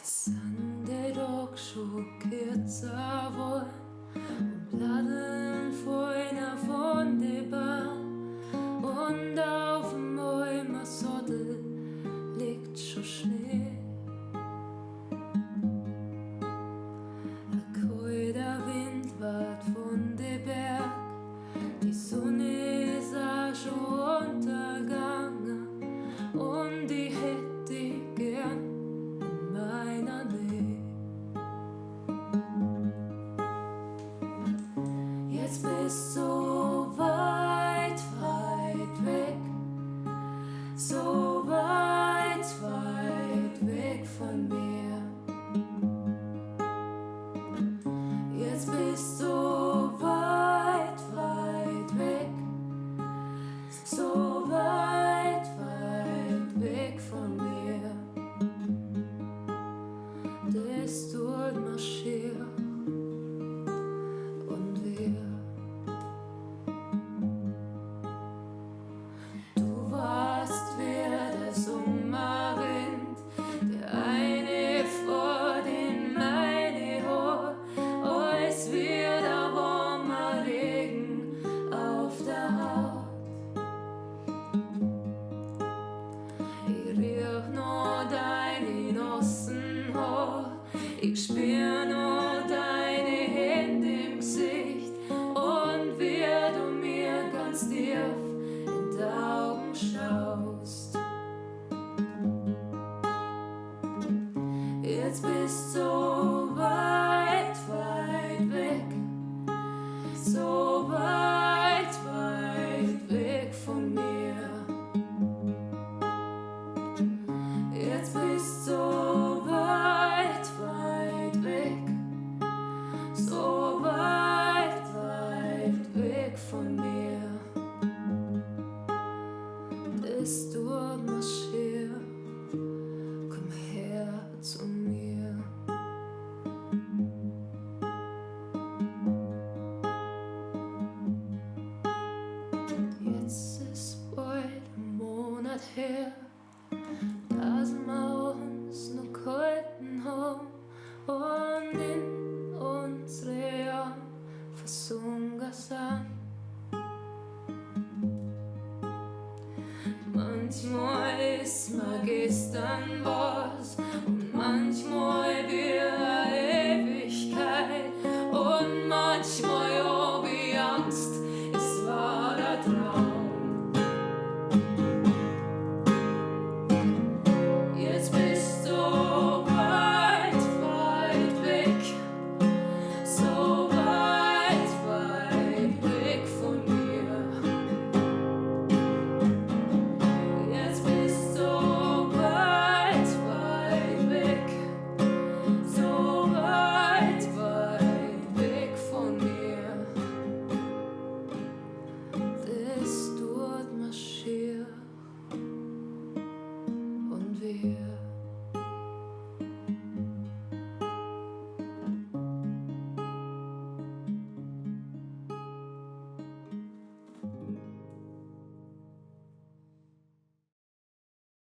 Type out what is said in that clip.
San der Tag schon kürzer worden und Bladeln feiner von der Bahn und auf dem Bäumer Sattel liegt schon Schnee. Ein kalter Wind ward von der Berg, die Sonne ist auch schon untergegangen und ich hätte dich gern in meiner Nähe. Jetzt bist du so weit, weit weg, so weit, weit weg von mir. Jetzt bist du so weit, weit weg, so weit, weit weg von mir. Das tut mir schier und weh. Du warst wie der Sommerwind, der eine vor den meine Haar, als wir der warme Regen auf der Haut. Ich riech noch deine nassen Haar, ich spür noch deine Hände im Gesicht und wie du mir ganz tief in die Augen schaust. Jetzt bist du so weit, weit weg, so weit, weit weg von mir. Jetzt bist du so weit, weit weg, so weit, weit weg von mir. Das tut mir schier, komm her zu mir. Jetzt ist bald ein Monat her, dass wir uns noch gehalten haben und in unsere Arme versunken sind. Manchmal ist mir gestern was und manchmal wie eine Ewigkeit und manchmal hab ich Angst, es war ein Traum.